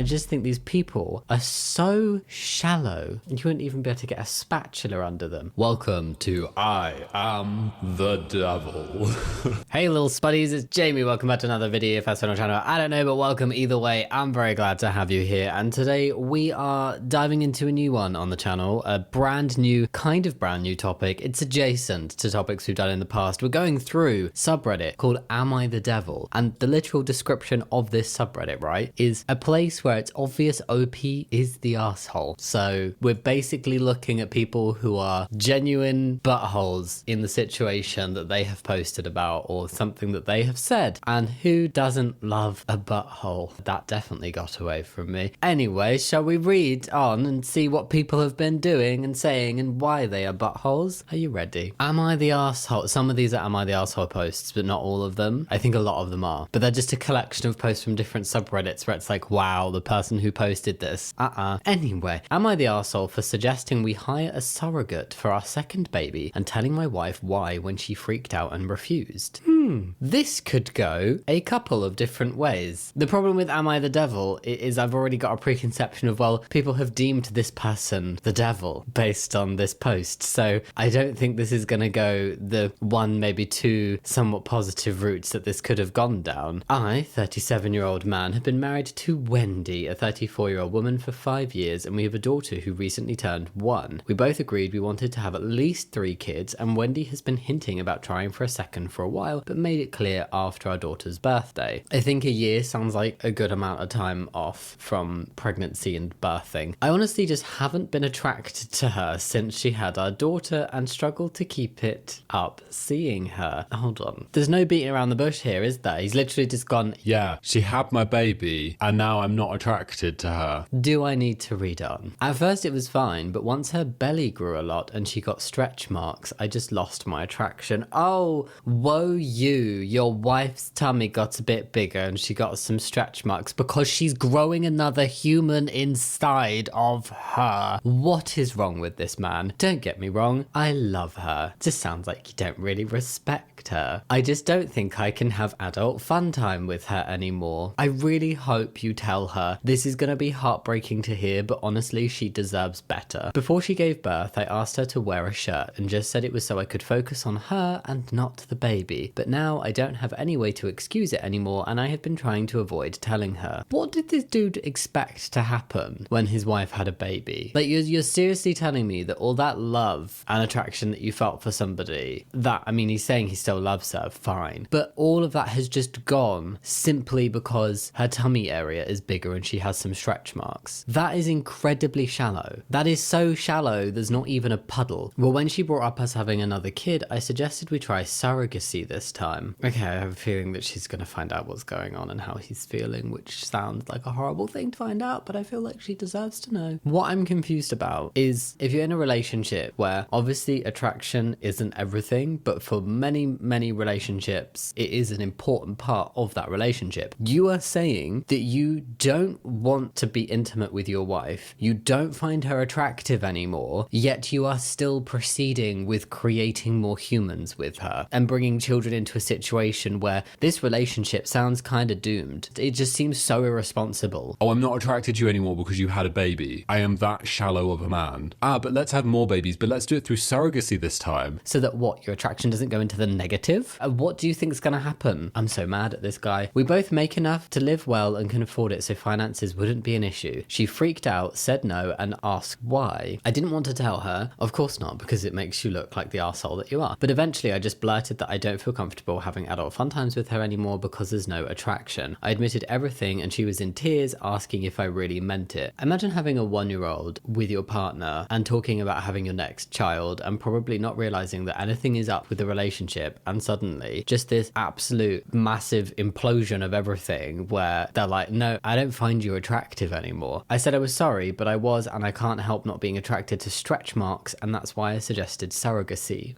I just think these people are so shallow, and you wouldn't even be able to get a spatula under them. Welcome to I Am the Devil. Hey little spuddies, it's Jamie. Welcome back to another video. If that's on our channel, I don't know, but welcome either way. I'm very glad to have you here. And today we are diving into a new one on the channel, a brand new topic. It's adjacent to topics we've done in the past. We're going through subreddit called Am I the Devil? And the literal description of this subreddit, right, is a place where it's obvious OP is the asshole. So we're basically looking at people who are genuine buttholes in the situation that they have posted about or something that they have said. And who doesn't love a butthole? That definitely got away from me. Anyway, shall we read on and see what people have been doing and saying and why they are buttholes? Are you ready? Am I the asshole? Some of these are Am I the asshole posts, but not all of them. I think a lot of them are. But they're just a collection of posts from different subreddits where it's like, wow, the person who posted this. Anyway, am I the asshole for suggesting we hire a surrogate for our second baby and telling my wife why when she freaked out and refused? This could go a couple of different ways. The problem with Am I the Devil is I've already got a preconception of, well, people have deemed this person the devil based on this post. So I don't think this is going to go the one, maybe two somewhat positive routes that this could have gone down. I, 37-year-old man, have been married to Wendy, a 34-year-old woman, for 5 years, and we have a daughter who recently turned 1. We both agreed we wanted to have at least 3 kids, and Wendy has been hinting about trying for a second for a while, but made it clear after our daughter's birthday. I think a year sounds like a good amount of time off from pregnancy and birthing. I honestly just haven't been attracted to her since she had our daughter and struggled to keep it up seeing her. Hold on. There's no beating around the bush here, is there? He's literally just gone, Yeah, she had my baby and now I'm not attracted to her. do I need to read on? At first it was fine, but once her belly grew a lot and she got stretch marks, I just lost my attraction. Oh, woe you. Your wife's tummy got a bit bigger and she got some stretch marks because she's growing another human inside of her. What is wrong with this man? Don't get me wrong, I love her. Just sounds like you don't really respect her. I just don't think I can have adult fun time with her anymore. I really hope you tell her. This is gonna be heartbreaking to hear, but honestly, she deserves better. Before she gave birth, I asked her to wear a shirt and just said it was so I could focus on her and not the baby. But now I don't have any way to excuse it anymore, and I have been trying to avoid telling her. What did this dude expect to happen when his wife had a baby? Like, you're seriously telling me that all that love and attraction that you felt for somebody, that, I mean, he's saying he still loves her, fine, but all of that has just gone simply because her tummy area is bigger and she has some stretch marks. That is incredibly shallow. That is so shallow, there's not even a puddle. Well, when she brought up us having another kid, I suggested we try surrogacy this time. Okay, I have a feeling that she's gonna find out what's going on and how he's feeling, which sounds like a horrible thing to find out, but I feel like she deserves to know. What I'm confused about is if you're in a relationship where obviously attraction isn't everything, but for many relationships, it is an important part of that relationship. You are saying that you don't want to be intimate with your wife, you don't find her attractive anymore, yet you are still proceeding with creating more humans with her and bringing children into a situation where this relationship sounds kind of doomed. It just seems so irresponsible. Oh, I'm not attracted to you anymore because you had a baby. I am that shallow of a man. But let's have more babies, but let's do it through surrogacy this time. So that what, your attraction doesn't go into the negative? What do you think is going to happen? I'm so mad at this guy. We both make enough to live well and can afford it, so finances wouldn't be an issue. She freaked out, said no, and asked why. I didn't want to tell her, of course not, because it makes you look like the arsehole that you are. But eventually I just blurted that I don't feel comfortable having adult fun times with her anymore because there's no attraction. I admitted everything and she was in tears asking if I really meant it. Imagine having a 1-year-old with your partner and talking about having your next child and probably not realizing that anything is up with the relationship, and suddenly just this absolute massive implosion of everything where they're like, no, I don't find you attractive anymore. I said I was sorry, but I was, and I can't help not being attracted to stretch marks, and that's why I suggested surrogacy.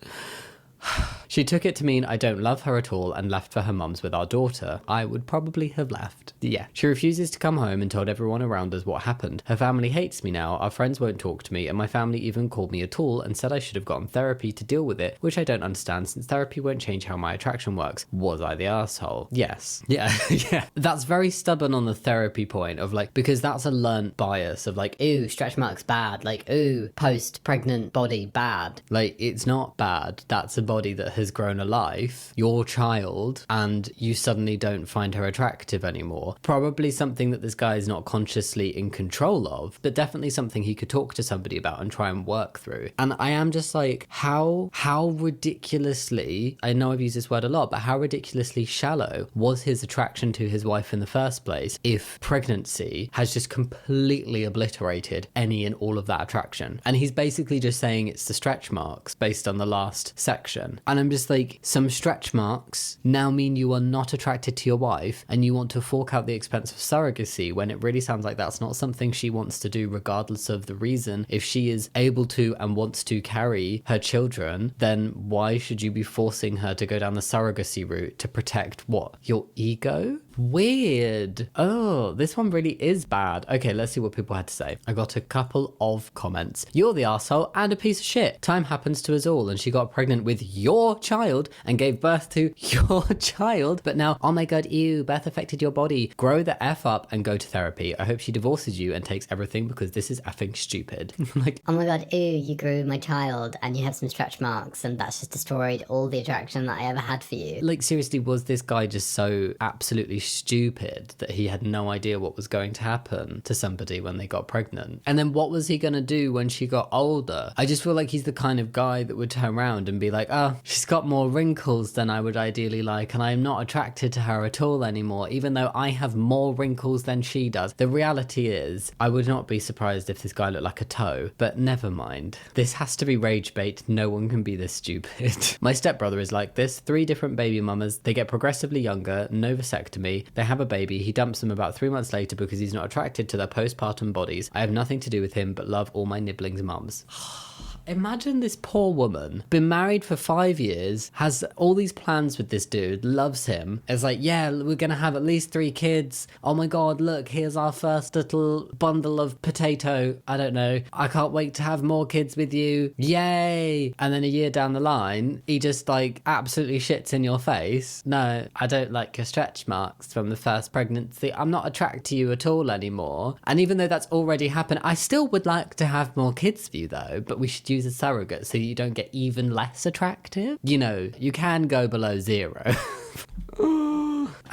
She took it to mean I don't love her at all and left for her mum's with our daughter. I would probably have left. Yeah. She refuses to come home and told everyone around us what happened. Her family hates me now, our friends won't talk to me, and my family even called me a tool and said I should have gotten therapy to deal with it, which I don't understand since therapy won't change how my attraction works. Was I the asshole? Yes. Yeah. Yeah. That's very stubborn on the therapy point of like, because that's a learnt bias of like, Ooh, stretch marks bad. Like, ooh, post-pregnant body bad. like, it's not bad. That's a body that has grown a life, your child, and you suddenly don't find her attractive anymore. Probably something that this guy is not consciously in control of, but definitely something he could talk to somebody about and try and work through. And I am just like, how ridiculously, I know I've used this word a lot, but how ridiculously shallow was his attraction to his wife in the first place if pregnancy has just completely obliterated any and all of that attraction? And he's basically just saying it's the stretch marks based on the last section. And I'm just like, some stretch marks now mean you are not attracted to your wife and you want to fork out the expense of surrogacy, when it really sounds like that's not something she wants to do regardless of the reason. If she is able to and wants to carry her children, then why should you be forcing her to go down the surrogacy route to protect what? Your ego? Weird. Oh, this one really is bad. Okay, let's see what people had to say. I got a couple of comments. You're the asshole and a piece of shit. Time happens to us all, and she got pregnant with your child and gave birth to your child. But now, oh my god, ew, birth affected your body. Grow the F up and go to therapy. I hope she divorces you and takes everything because this is effing stupid. Like, Oh my god, ooh, you grew my child and you have some stretch marks and that's just destroyed all the attraction that I ever had for you. like seriously, was this guy just so absolutely stupid that he had no idea what was going to happen to somebody when they got pregnant? And then what was he going to do when she got older? I just feel like he's the kind of guy that would turn around and be like, oh, she's got more wrinkles than I would ideally like, and I'm not attracted to her at all anymore, even though I have more wrinkles than she does. The reality is, I would not be surprised if this guy looked like a toe, but never mind. This has to be rage bait. No one can be this stupid. My stepbrother is like this. 3 different baby mamas. They get progressively younger, no vasectomy. They have a baby. He dumps them about 3 months later because he's not attracted to their postpartum bodies. I have nothing to do with him, but love all my nibblings mums. Imagine this poor woman, been married for 5 years, has all these plans with this dude, loves him. It's like, yeah, we're gonna have at least 3 kids. Oh my god, look, here's our first little bundle of potato. I don't know. I can't wait to have more kids with you. Yay! And then a year down the line, he just like absolutely shits in your face. No, I don't like your stretch marks from the first pregnancy. I'm not attracted to you at all anymore. And even though that's already happened, I still would like to have more kids with you though, but we should use a surrogate so you don't get even less attractive. You know, you can go below 0.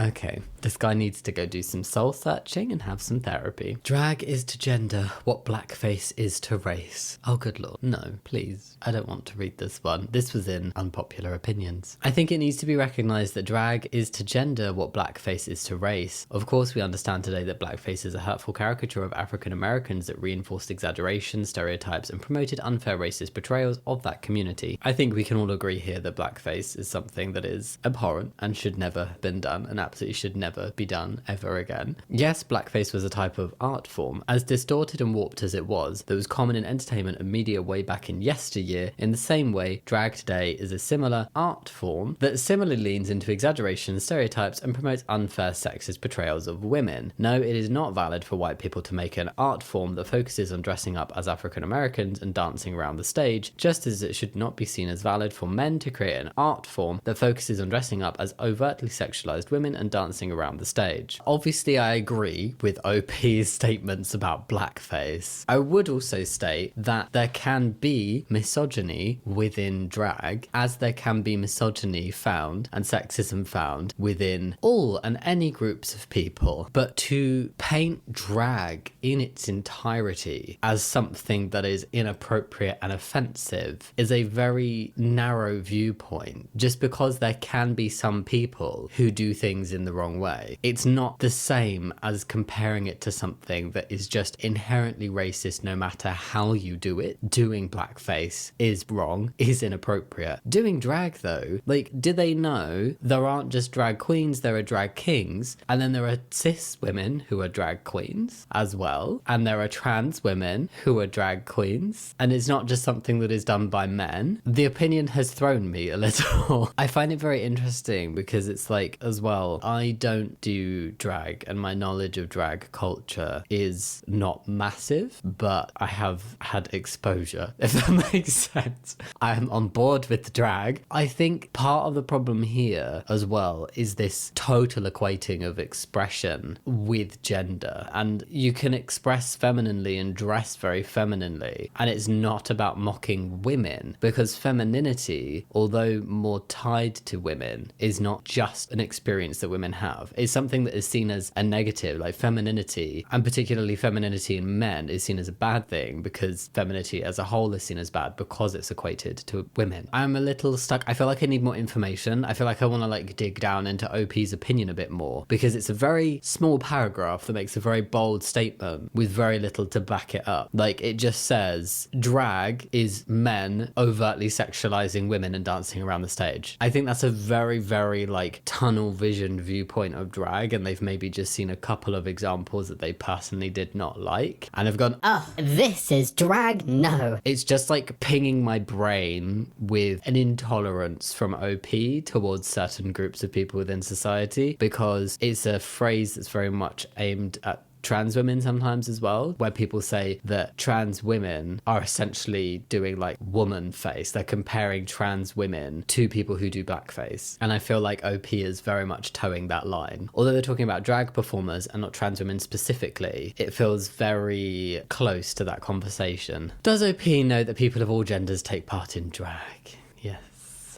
Okay, this guy needs to go do some soul searching and have some therapy. Drag is to gender what blackface is to race. Oh, good lord. No, please. I don't want to read this one. This was in Unpopular Opinions. I think it needs to be recognised that drag is to gender what blackface is to race. Of course, we understand today that blackface is a hurtful caricature of African Americans that reinforced exaggeration, stereotypes, and promoted unfair racist portrayals of that community. I think we can all agree here that blackface is something that is abhorrent and should never have been done, and absolutely should never be done ever again. Yes, blackface was a type of art form, as distorted and warped as it was, that was common in entertainment and media way back in yesteryear. In the same way, drag today is a similar art form that similarly leans into exaggeration, stereotypes, and promotes unfair sexist portrayals of women. No, it is not valid for white people to make an art form that focuses on dressing up as African Americans and dancing around the stage, just as it should not be seen as valid for men to create an art form that focuses on dressing up as overtly sexualized women and dancing around the stage. Obviously, I agree with OP's statements about blackface. I would also state that there can be misogyny within drag, as there can be misogyny found and sexism found within all and any groups of people. But to paint drag in its entirety as something that is inappropriate and offensive is a very narrow viewpoint, just because there can be some people who do things in the wrong way. way, it's not the same as comparing it to something that is just inherently racist no matter how you do it. Doing blackface is wrong, is inappropriate. Doing drag though, like, do they know there aren't just drag queens, there are drag kings, and then there are cis women who are drag queens as well, and there are trans women who are drag queens, and it's not just something that is done by men. The opinion has thrown me a little. I find it very interesting because it's like, as well, I don't do drag and my knowledge of drag culture is not massive, but I have had exposure, if that makes sense. I am on board with drag. I think part of the problem here as well is this total equating of expression with gender, and you can express femininely and dress very femininely, and it's not about mocking women, because femininity, although more tied to women, is not just an experience that women have. It's something that is seen as a negative, like femininity, and particularly femininity in men, is seen as a bad thing because femininity as a whole is seen as bad because it's equated to women. I'm a little stuck. I feel like I need more information. I feel like I want to like dig down into OP's opinion a bit more, because it's a very small paragraph that makes a very bold statement with very little to back it up. Like, it just says drag is men overtly sexualizing women and dancing around the stage. I think that's a very, very like tunnel vision viewpoint of drag, and they've maybe just seen a couple of examples that they personally did not like and have gone, Oh, this is drag? No. it's just like pinging my brain with an intolerance from OP towards certain groups of people within society, because it's a phrase that's very much aimed at trans women sometimes as well, where people say that trans women are essentially doing like woman face. They're comparing trans women to people who do blackface. And I feel like OP is very much towing that line. Although they're talking about drag performers and not trans women specifically, it feels very close to that conversation. Does OP know that people of all genders take part in drag? Yes.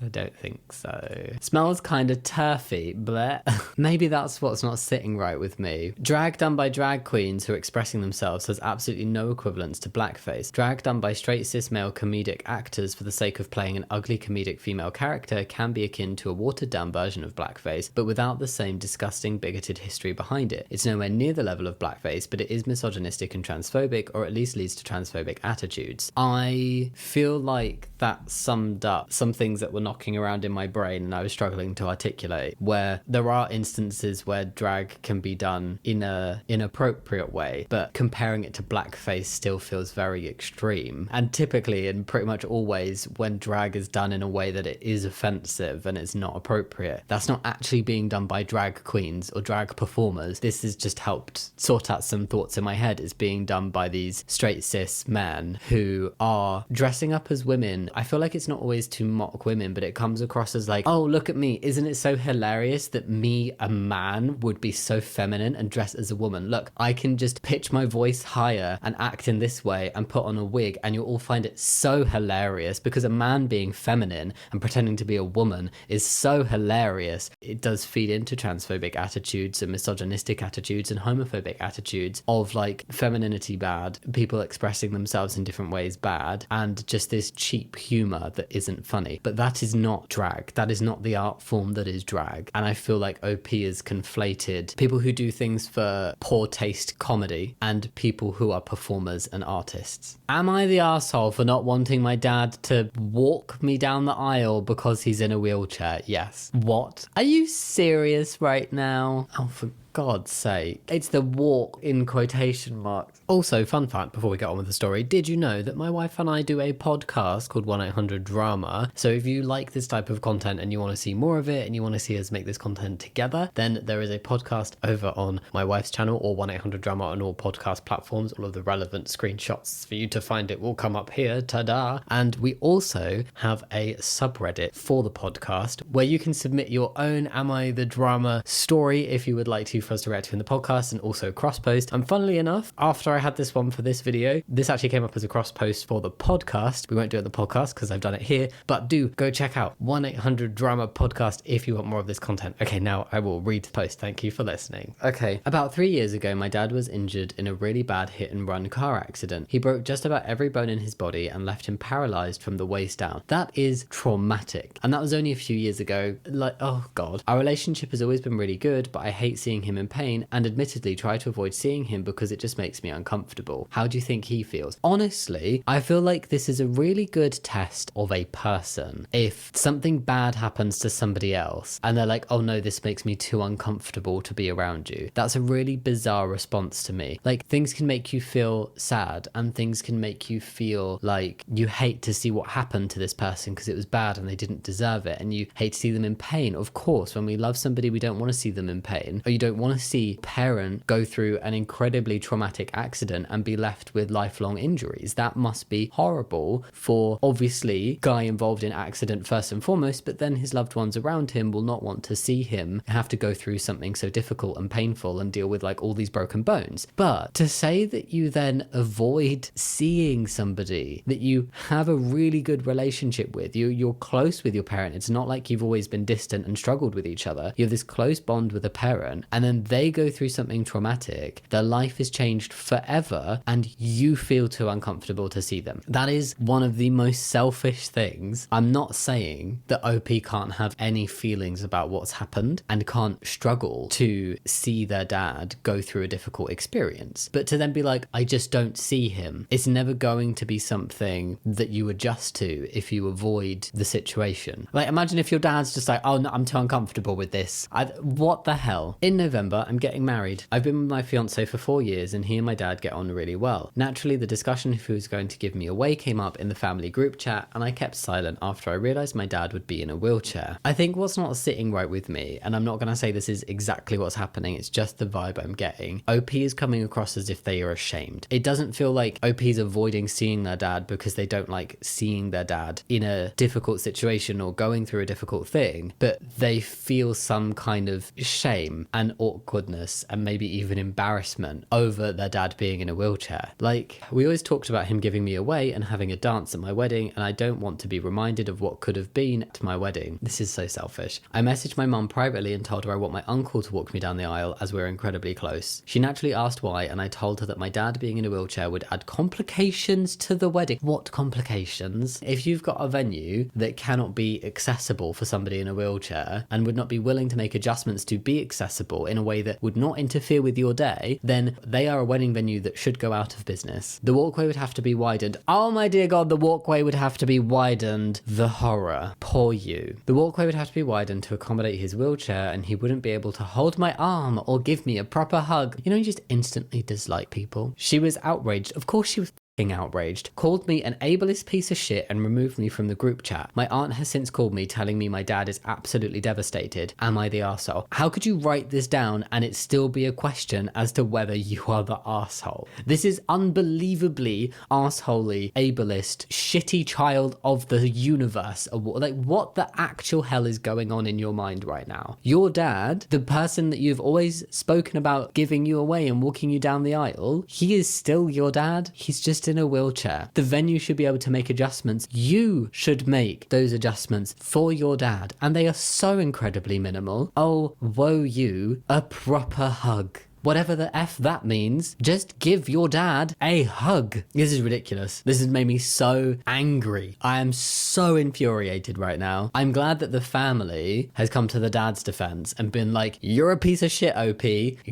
I don't think so. Smells kind of turfy, bleh. Maybe that's what's not sitting right with me. Drag done by drag queens who are expressing themselves has absolutely no equivalence to blackface. Drag done by straight cis male comedic actors for the sake of playing an ugly comedic female character can be akin to a watered down version of blackface, but without the same disgusting bigoted history behind it. It's nowhere near the level of blackface, but it is misogynistic and transphobic, or at least leads to transphobic attitudes. I feel like that summed up some things that were knocking around in my brain and I was struggling to articulate, where there are instances where drag can be done in a inappropriate way, but comparing it to blackface still feels very extreme. And typically, and pretty much always, when drag is done in a way that it is offensive and it's not appropriate, that's not actually being done by drag queens or drag performers. This has just helped sort out some thoughts in my head. It's being done by these straight cis men who are dressing up as women. I feel like it's not always to mock women, but it comes across as like, oh, look at me. Isn't it so hilarious that me, a man, would be so feminine and dress as a woman? Look, I can just pitch my voice higher and act in this way and put on a wig, and you'll all find it so hilarious, because a man being feminine and pretending to be a woman is so hilarious. It does feed into transphobic attitudes and misogynistic attitudes and homophobic attitudes of like femininity bad, people expressing themselves in different ways bad, and just this cheap humor that isn't funny. But that is not drag. That is not the art form that is drag. And I feel like OP has conflated people who do things for poor taste comedy and people who are performers and artists. Am I the arsehole for not wanting my dad to walk me down the aisle because he's in a wheelchair? Yes. What? Are you serious right now? Oh, for God's sake. It's the walk in quotation marks. Also, fun fact before we get on with the story, did you know that my wife and I do a podcast called 1-800-DRAMA? So if you like this type of content and you want to see more of it and you want to see us make this content together, then there is a podcast over on my wife's channel, or 1-800-DRAMA on all podcast platforms. All of the relevant screenshots for you to find it will come up here. Ta-da! And we also have a subreddit for the podcast where you can submit your own Am I the Drama story if you would like to for us to react to in the podcast and also cross post. And funnily enough, after I had this one for this video, this actually came up as a cross post for the podcast. We won't do it in the podcast because I've done it here, but do go check out 1-800-DRAMA podcast if you want more of this content. Okay, now I will read the post. Thank you for listening. Okay, about 3 years ago, my dad was injured in a really bad hit and run car accident. He broke just about every bone in his body and left him paralyzed from the waist down. That is traumatic. And that was only a few years ago. Like, oh God. Our relationship has always been really good, but I hate seeing him in pain and admittedly try to avoid seeing him because it just makes me uncomfortable. How do you think he feels? Honestly, I feel like this is a really good test of a person. If something bad happens to somebody else and they're like, oh no, this makes me too uncomfortable to be around you. That's a really bizarre response to me. Like, things can make you feel sad and things can make you feel like you hate to see what happened to this person because it was bad and they didn't deserve it, and you hate to see them in pain. Of course, when we love somebody, we don't want to see them in pain, or you don't want to see a parent go through an incredibly traumatic accident and be left with lifelong injuries. That must be horrible for, obviously, guy involved in accident first and foremost, but then his loved ones around him will not want to see him have to go through something so difficult and painful and deal with like all these broken bones. But to say that you then avoid seeing somebody that you have a really good relationship with, you're close with your parent, it's not like you've always been distant and struggled with each other, you have this close bond with a parent, and then they go through something traumatic, their life is changed forever, and you feel too uncomfortable to see them. That is one of the most selfish things. I'm not saying that OP can't have any feelings about what's happened and can't struggle to see their dad go through a difficult experience, but to then be like, I just don't see him, it's never going to be something that you adjust to if you avoid the situation. Like, imagine if your dad's just like, oh no, I'm too uncomfortable with this. What the hell? In November, I'm getting married. I've been with my fiance for 4 years and he and my dad get on really well. Naturally, the discussion of who was going to give me away came up in the family group chat, and I kept silent after I realized my dad would be in a wheelchair. I think what's not sitting right with me, and I'm not going to say this is exactly what's happening, it's just the vibe I'm getting. OP is coming across as if they are ashamed. It doesn't feel like OP is avoiding seeing their dad because they don't like seeing their dad in a difficult situation or going through a difficult thing, but they feel some kind of shame and awkwardness and maybe even embarrassment over their dad being in a wheelchair. Like, we always talked about him giving me away and having a dance at my wedding, and I don't want to be reminded of what could have been at my wedding. This is so selfish. I messaged my mum privately and told her I want my uncle to walk me down the aisle as we're incredibly close. She naturally asked why, and I told her that my dad being in a wheelchair would add complications to the wedding. What complications? If you've got a venue that cannot be accessible for somebody in a wheelchair and would not be willing to make adjustments to be accessible in a way that would not interfere with your day, then they are a wedding venue that should go out of business. The walkway would have to be widened. Oh my dear God, the walkway would have to be widened. The horror. Poor you. The walkway would have to be widened to accommodate his wheelchair, and he wouldn't be able to hold my arm or give me a proper hug. You know, you just instantly dislike people. She was outraged. Of course she was outraged, called me an ableist piece of shit and removed me from the group chat. My aunt has since called me telling me my dad is absolutely devastated. Am I the arsehole? How could you write this down and it still be a question as to whether you are the arsehole? This is unbelievably arseholey, ableist, shitty child of the universe. Like, what the actual hell is going on in your mind right now? Your dad, the person that you've always spoken about giving you away and walking you down the aisle, he is still your dad. He's just in a wheelchair. The venue should be able to make adjustments. You should make those adjustments for your dad, and they are so incredibly minimal. Oh, woe you, a proper hug. Whatever the F that means, just give your dad a hug. This is ridiculous. This has made me so angry. I am so infuriated right now. I'm glad that the family has come to the dad's defense and been like, you're a piece of shit, OP.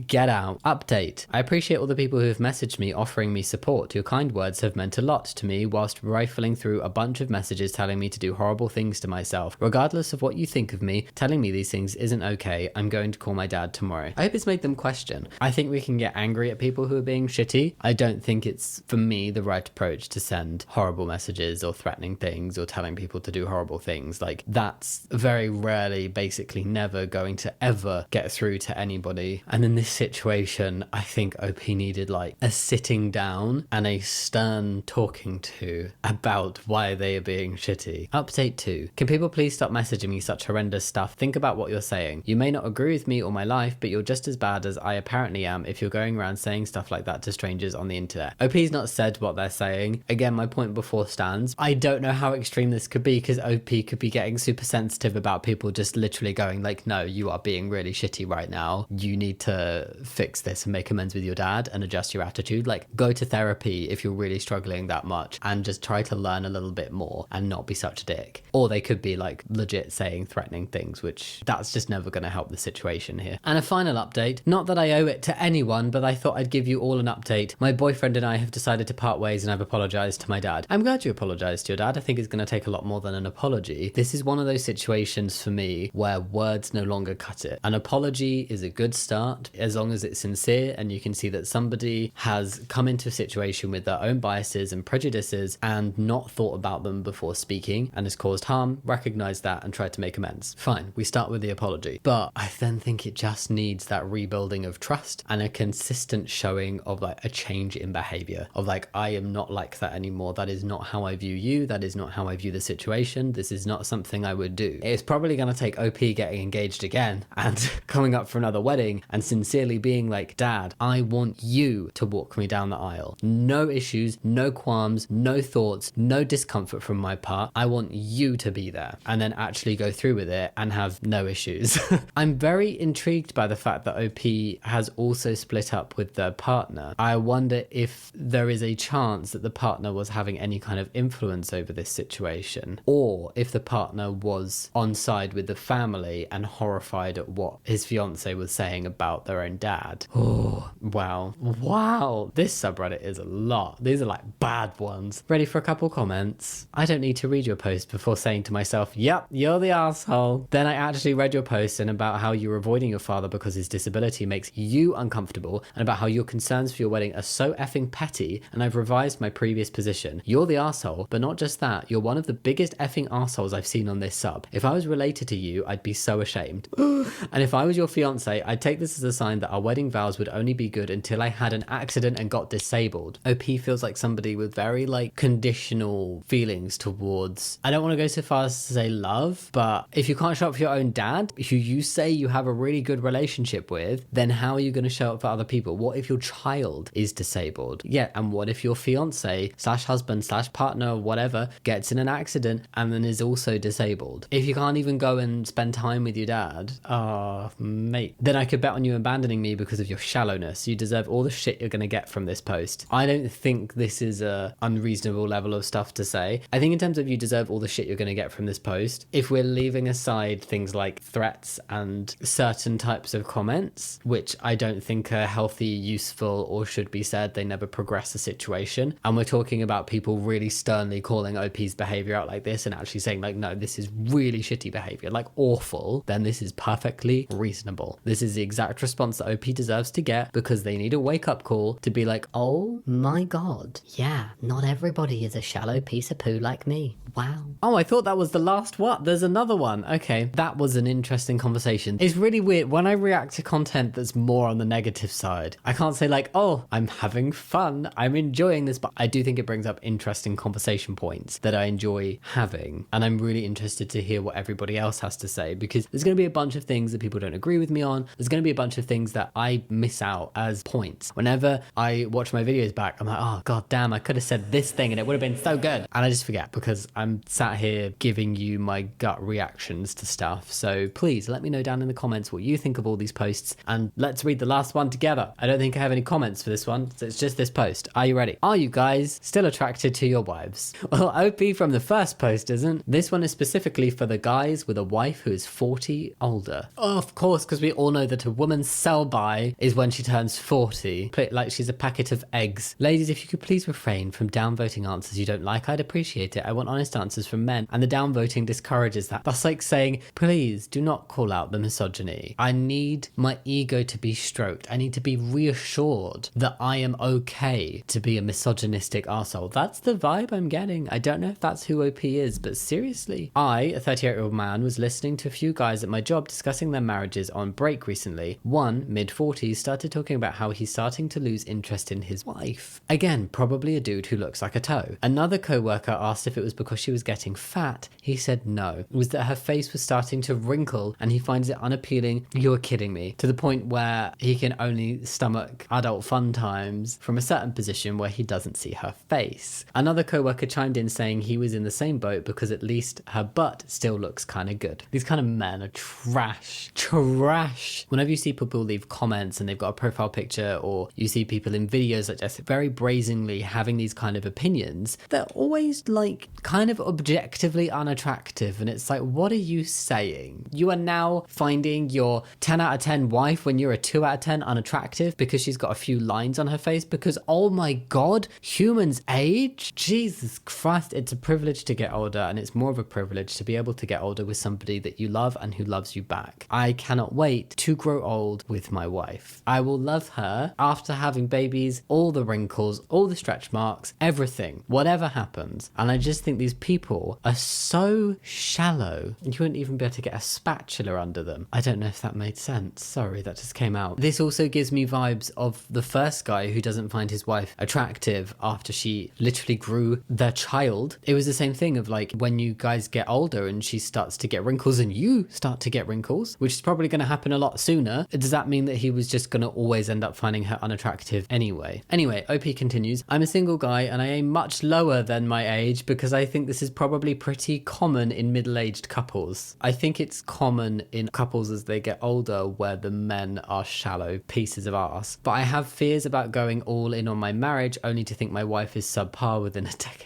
Get out. Update. I appreciate all the people who have messaged me offering me support. Your kind words have meant a lot to me whilst rifling through a bunch of messages telling me to do horrible things to myself. Regardless of what you think of me, telling me these things isn't okay. I'm going to call my dad tomorrow. I hope it's made them question. I think we can get angry at people who are being shitty. I don't think it's, for me, the right approach to send horrible messages or threatening things or telling people to do horrible things. Like, that's very rarely, basically never going to ever get through to anybody. And in this situation, I think OP needed like a sitting down and a stern talking to about why they are being shitty. Update 2. Can people please stop messaging me such horrendous stuff? Think about what you're saying. You may not agree with me or my life, but you're just as bad as I apparently am if you're going around saying stuff like that to strangers on the internet. OP's not said what they're saying. Again, my point before stands. I don't know how extreme this could be, because OP could be getting super sensitive about people just literally going like, no, you are being really shitty right now. You need to fix this and make amends with your dad and adjust your attitude. Like, go to therapy if you're really struggling that much and just try to learn a little bit more and not be such a dick. Or they could be like legit saying threatening things, which that's just never going to help the situation here. And a final update, not that I owe it to anyone, but I thought I'd give you all an update. My boyfriend and I have decided to part ways, and I've apologized to my dad. I'm glad you apologized to your dad. I think it's going to take a lot more than an apology. This is one of those situations for me where words no longer cut it. An apology is a good start as long as it's sincere and you can see that somebody has come into a situation with their own biases and prejudices and not thought about them before speaking and has caused harm, recognized that and tried to make amends. Fine, we start with the apology. But I then think it just needs that rebuilding of trust and a consistent showing of like a change in behavior of like, I am not like that anymore. That is not how I view you. That is not how I view the situation. This is not something I would do. It's probably going to take OP getting engaged again and coming up for another wedding and sincerely being like, Dad, I want you to walk me down the aisle. No issues, no qualms, no thoughts, no discomfort from my part. I want you to be there, and then actually go through with it and have no issues. I'm very intrigued by the fact that OP has also split up with their partner. I wonder if there is a chance that the partner was having any kind of influence over this situation, or if the partner was on side with the family and horrified at what his fiance was saying about their own dad. Oh, wow. Wow. This subreddit is a lot. These are like bad ones. Ready for a couple comments? I don't need to read your post before saying to myself, yep, you're the asshole. Then I actually read your post and about how you're avoiding your father because his disability makes you uncomfortable, and about how your concerns for your wedding are so effing petty, and I've revised my previous position. You're the asshole, but not just that, you're one of the biggest effing assholes I've seen on this sub. If I was related to you, I'd be so ashamed. And if I was your fiance, I'd take this as a sign that our wedding vows would only be good until I had an accident and got disabled. OP feels like somebody with very like conditional feelings towards, I don't want to go so far as to say love, but if you can't show up for your own dad, who you say you have a really good relationship with, then how are you going to show up for other people? What if your child is disabled? Yeah, and what if your fiance slash husband slash partner or whatever gets in an accident and then is also disabled? If you can't even go and spend time with your dad, mate, then I could bet on you abandoning me because of your shallowness. You deserve all the shit you're going to get from this post. I don't think this is a unreasonable level of stuff to say. I think in terms of you deserve all the shit you're going to get from this post, if we're leaving aside things like threats and certain types of comments, which I don't think are healthy, useful, or should be said, they never progress the situation, and we're talking about people really sternly calling OP's behavior out like this and actually saying like, no, this is really shitty behavior, like awful, then this is perfectly reasonable. This is the exact response that OP deserves to get, because they need a wake-up call to be like, oh my god, yeah, not everybody is a shallow piece of poo like me. Wow. Oh, I thought that was the last one. There's another one. Okay, that was an interesting conversation. It's really weird when I react to content that's more on the negative side. I can't say like, oh, I'm having fun, I'm enjoying this, but I do think it brings up interesting conversation points that I enjoy having. And I'm really interested to hear what everybody else has to say, because there's going to be a bunch of things that people don't agree with me on. There's going to be a bunch of things that I miss out as points. Whenever I watch my videos back, I'm like, oh, god damn, I could have said this thing and it would have been so good. And I just forget because I'm sat here giving you my gut reactions to stuff. So please let me know down in the comments what you think of all these posts, and let's read the last one together. I don't think I have any comments for this one, so it's just this post. Are you ready? Are you guys still attracted to your wives? Well, OP from the first post isn't. This one is specifically for the guys with a wife who is 40 older. Oh, of course, because we all know that a woman's sell-by is when she turns 40. Like she's a packet of eggs. Ladies, if you could please refrain from downvoting answers you don't like, I'd appreciate it. I want honest answers from men, and the downvoting discourages that. That's like saying, please do not call out the misogyny. I need my ego to be stroked. I need to be reassured that I am okay to be a misogynistic arsehole. That's the vibe I'm getting. I don't know if that's who OP is, but seriously. I, a 38-year-old man, was listening to a few guys at my job discussing their marriages on break recently. One, mid-40s, started talking about how he's starting to lose interest in his wife. Again, probably a dude who looks like a toe. Another co-worker asked if it was because she was getting fat. He said no. It was that her face was starting to wrinkle and he finds it unappealing. You're kidding me. To the point where he can only stomach adult fun times from a certain position where he doesn't see her face. Another co-worker chimed in saying he was in the same boat because at least her butt still looks kind of good. These kind of men are trash. Trash. Whenever you see people leave comments and they've got a profile picture, or you see people in videos like this very brazenly having these kind of opinions, they're always like kind of objectively unattractive. And it's like, what are you saying? You are now finding your 10 out of 10 wife when you're a 2 out of 10 unattractive because she's got a few lines on her face, because oh my god, humans age? Jesus Christ, it's a privilege to get older, and it's more of a privilege to be able to get older with somebody that you love and who loves you back. I cannot wait to grow old with my wife. I will love her after having babies, all the wrinkles, all the stretch marks, everything, whatever happens. And I just think these people are so shallow. You wouldn't even be able to get a spatula under them. I don't know if that made sense. Sorry, that just came out. This also gives me vibes of the first guy who doesn't find his wife attractive after she literally grew their child. It was the same thing of like when you guys get older and she starts to get wrinkles and you start to get wrinkles, which is probably going to happen a lot sooner. Does that mean that he was just going to always end up finding her unattractive anyway? Anyway, OP continues, I'm a single guy and I aim much lower than my age because I think this is probably pretty common in middle-aged couples. I think it's common in couples as they get older where the men are shallow pieces of arse. But I have fears about going all in on my marriage only to think my wife is subpar within a decade.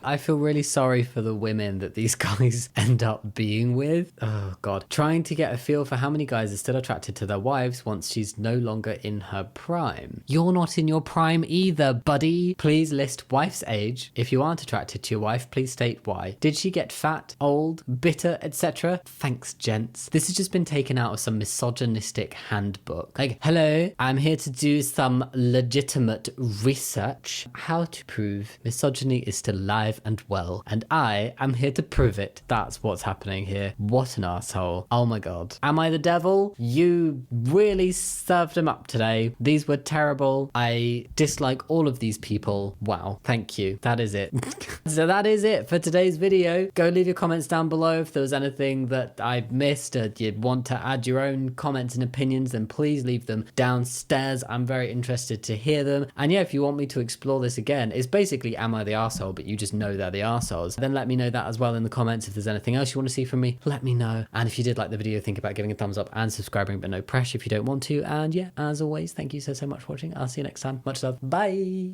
I feel really sorry for the women that these guys end up being with. Oh god. Trying to get a feel for how many guys are still attracted to their wives once she's no longer in her prime. You're not in your prime either, buddy. Please list wife's age. If you aren't attracted to your wife, please state why. Did she get fat, old, bitter, etc.? Thanks, gents. This has just been taken out of some misogynistic handbook. Like, hello, I'm here to do some legitimate research. How to prove misogyny is still alive and well, and I am here to prove it. That's what's happening here. What an asshole. Oh my god. Am I the devil? You really served them up today. These were terrible. I dislike all of these people. Wow. Thank you. That is it. So that is it for today's video. Go leave your comments down below if there was anything that I missed or you'd want to add your own comments and opinions, then please leave them downstairs. I'm very interested to hear them. And yeah, if you want me to explore this again, it's basically Am I the Arsehole, but you just know they're the arseholes. Then let me know that as well in the comments. If there's anything else you want to see from me, let me know. And if you did like the video, think about giving a thumbs up and subscribing, but no pressure if you don't want to. And yeah, as always, thank you so much for watching. I'll see you next time. Much love. Bye.